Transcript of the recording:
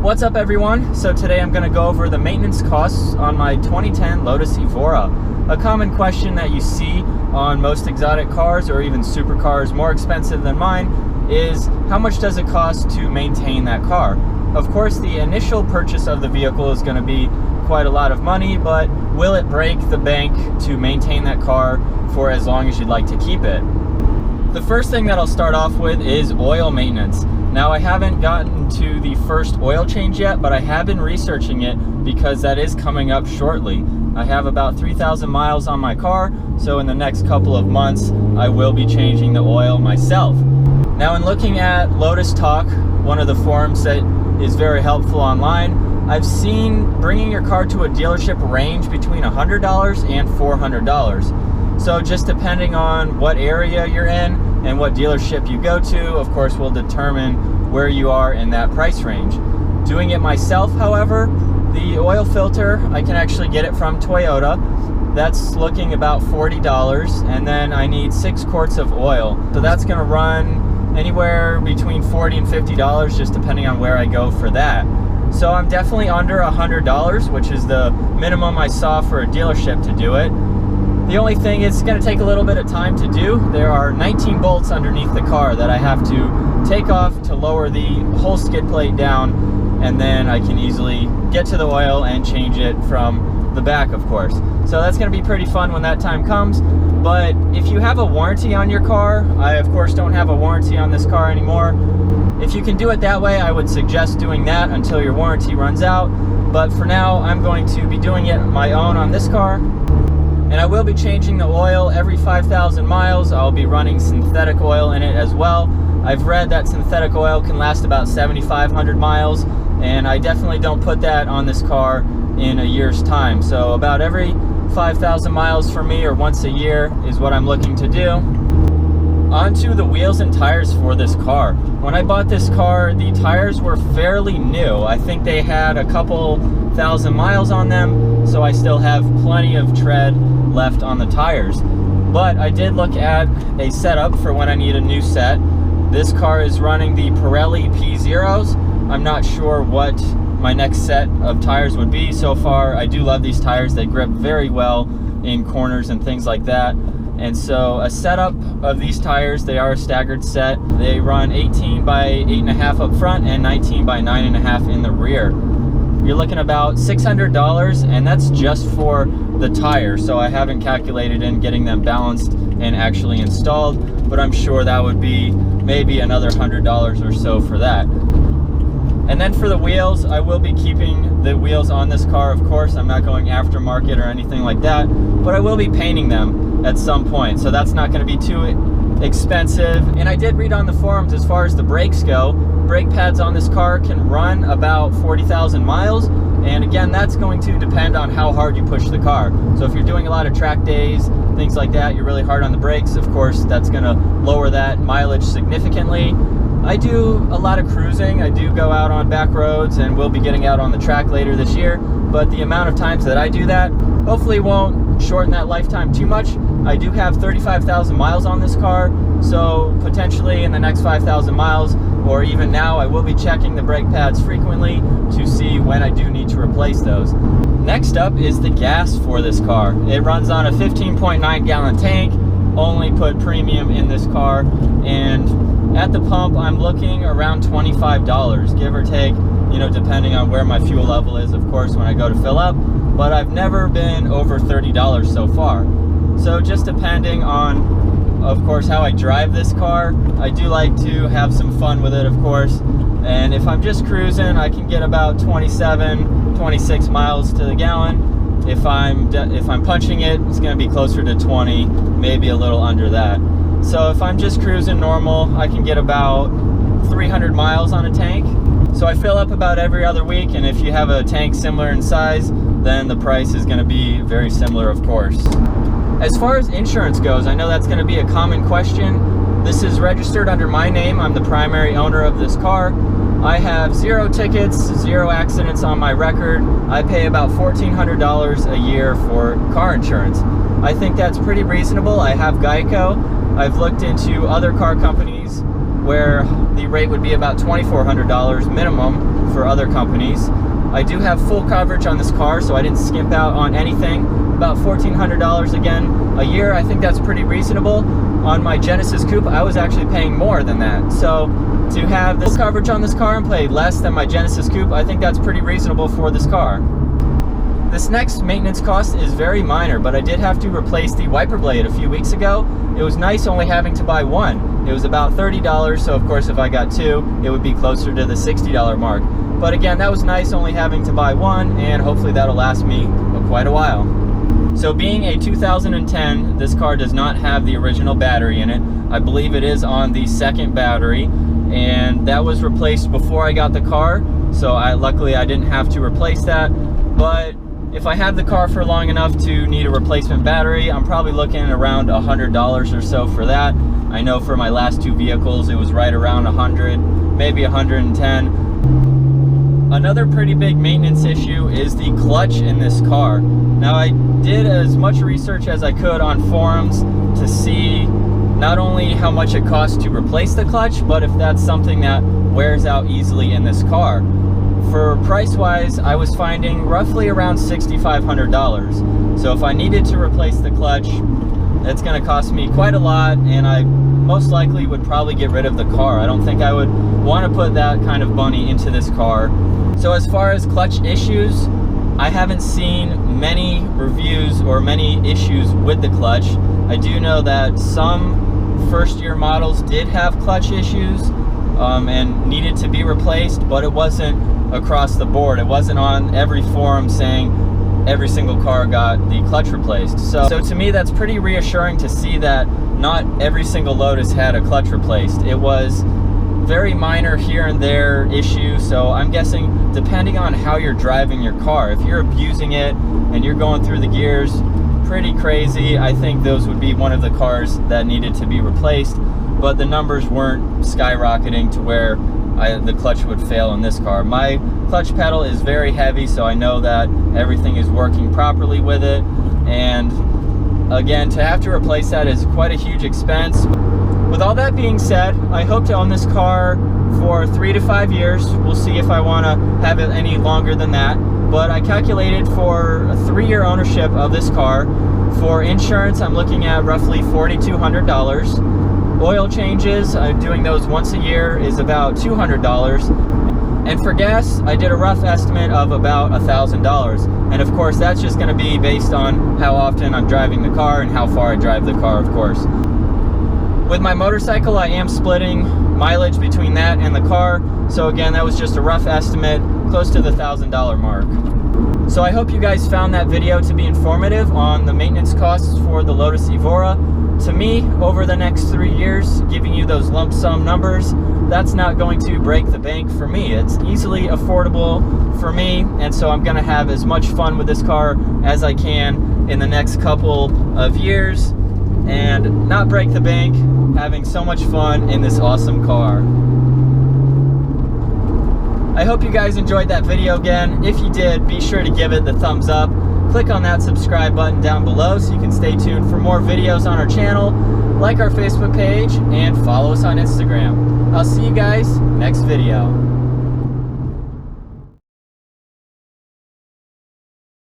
What's up everyone? So today I'm going to go over the maintenance costs on my 2010 Lotus Evora. A common question that you see on most exotic cars or even supercars more expensive than mine is how much does it cost to maintain that car? Of course, the initial purchase of the vehicle is going to be quite a lot of money, but will it break the bank to maintain that car for as long as you'd like to keep it? The first thing that I'll start off with is oil maintenance. Now, I haven't gotten to the first oil change yet, but I have been researching it because that is coming up shortly. I have about 3,000 miles on my car, so in the next couple of months, I will be changing the oil myself. Now, in looking at Lotus Talk, one of the forums that is very helpful online, I've seen bringing your car to a dealership range between $100 and $400. So just depending on what area you're in and what dealership you go to, of course, will determine where you are in that price range. Doing it myself, however, the oil filter, I can actually get it from Toyota. That's looking about $40, and then I need 6 quarts of oil. So that's gonna run anywhere between $40 and $50, just depending on where I go for that. So I'm definitely under $100, which is the minimum I saw for a dealership to do it. The only thing is, it's going to take a little bit of time to do. There are 19 bolts underneath the car that I have to take off to lower the whole skid plate down, and then I can easily get to the oil and change it from the back, of course. So that's going to be pretty fun when that time comes. But if you have a warranty on your car, I of course don't have a warranty on this car anymore. If you can do it that way, I would suggest doing that until your warranty runs out. But for now, I'm going to be doing it my own on this car. And I will be changing the oil every 5,000 miles. I'll be running synthetic oil in it as well. I've read that synthetic oil can last about 7,500 miles, and I definitely don't put that on this car in a year's time. So about every 5,000 miles for me, or once a year, is what I'm looking to do. Onto the wheels and tires for this car. When I bought this car, the tires were fairly new. I think they had a couple thousand miles on them, so I still have plenty of tread left on the tires. But I did look at a setup for when I need a new set. This car is running the Pirelli P0s. I'm not sure what my next set of tires would be. So far, I do love these tires. They grip very well in corners and things like that. And so a setup of these tires, they are a staggered set. They run 18 by 8.5 up front and 19 by 9.5 in the rear. You're looking about $600, and that's just for the tire. So I haven't calculated in getting them balanced and actually installed, but I'm sure that would be maybe another $100 or so for that. And then for the wheels, I will be keeping the wheels on this car, of course. I'm not going aftermarket or anything like that, but I will be painting them at some point. So that's not going to be too expensive. And I did read on the forums, as far as the brakes go, brake pads on this car can run about 40,000 miles. And again, that's going to depend on how hard you push the car. So if you're doing a lot of track days, things like that, you're really hard on the brakes, of course, that's going to lower that mileage significantly. I do a lot of cruising. I do go out on back roads, and we'll be getting out on the track later this year. But the amount of times that I do that hopefully won't shorten that lifetime too much. I do have 35,000 miles on this car, so potentially in the next 5,000 miles, or even now, I will be checking the brake pads frequently to see when I do need to replace those. Next up is the gas for this car. It runs on a 15.9 gallon tank, only put premium in this car, and at the pump, I'm looking around $25, give or take, you know, depending on where my fuel level is, of course, when I go to fill up, but I've never been over $30 so far. So just depending on, of course, how I drive this car, I do like to have some fun with it, of course. And if I'm just cruising, I can get about 27, 26 miles to the gallon. If I'm punching it, it's going to be closer to 20, maybe a little under that. So if I'm just cruising normal, I can get about 300 miles on a tank. So I fill up about every other week, and if you have a tank similar in size, then the price is going to be very similar, of course. As far as insurance goes, I know that's going to be a common question. This is registered under my name. I'm the primary owner of this car. I have 0 tickets, 0 accidents on my record. I pay about $1,400 a year for car insurance. I think that's pretty reasonable. I have Geico. I've looked into other car companies where the rate would be about $2,400 minimum for other companies. I do have full coverage on this car, so I didn't skimp out on anything. About $1,400 again a year. I think that's pretty reasonable. On my Genesis Coupe, I was actually paying more than that. So to have this coverage on this car and pay less than my Genesis Coupe, I think that's pretty reasonable for this car. This next maintenance cost is very minor, but I did have to replace the wiper blade a few weeks ago. It was nice only having to buy one. It was about $30, so of course if I got two, it would be closer to the $60 mark. But again, that was nice only having to buy one, and hopefully that'll last me quite a while. So being a 2010, this car does not have the original battery in it. I believe it is on the second battery, and that was replaced before I got the car, so luckily I didn't have to replace that. But if I have the car for long enough to need a replacement battery, I'm probably looking at around $100 or so for that. I know for my last two vehicles it was right around 100, maybe 110. Another pretty big maintenance issue is the clutch in this car. Now, I did as much research as I could on forums to see not only how much it costs to replace the clutch, but if that's something that wears out easily in this car. For price-wise, I was finding roughly around $6,500. So if I needed to replace the clutch, it's going to cost me quite a lot, and I most likely would probably get rid of the car. I don't think I would want to put that kind of money into this car. So as far as clutch issues, I haven't seen many reviews or many issues with the clutch. I do know that some first-year models did have clutch issues and needed to be replaced, but it wasn't across the board. It wasn't on every forum saying every single car got the clutch replaced. So to me, that's pretty reassuring to see that not every single Lotus had a clutch replaced. It was very minor here and there issue, so I'm guessing depending on how you're driving your car, if you're abusing it and you're going through the gears pretty crazy, I think those would be one of the cars that needed to be replaced. But the numbers weren't skyrocketing to where the clutch would fail in this car. My clutch pedal is very heavy, so I know that everything is working properly with it, and again, to have to replace that is quite a huge expense. With all that being said, I hope to own this car for 3 to 5 years. We'll see if I want to have it any longer than that, but I calculated for a 3-year ownership of this car. For insurance, I'm looking at roughly $4,200. Oil changes, doing those once a year, is about $200. And for gas, I did a rough estimate of about $1,000. And of course, that's just going to be based on how often I'm driving the car and how far I drive the car, of course. With my motorcycle, I am splitting mileage between that and the car. So again, that was just a rough estimate, close to the $1,000 mark. So I hope you guys found that video to be informative on the maintenance costs for the Lotus Evora. To me, over the next 3 years, giving you those lump sum numbers, that's not going to break the bank for me. It's easily affordable for me, and so I'm going to have as much fun with this car as I can in the next couple of years and not break the bank, having so much fun in this awesome car. I hope you guys enjoyed that video again. If you did, be sure to give it the thumbs up. Click on that subscribe button down below so you can stay tuned for more videos on our channel, like our Facebook page, and follow us on Instagram. I'll see you guys next video.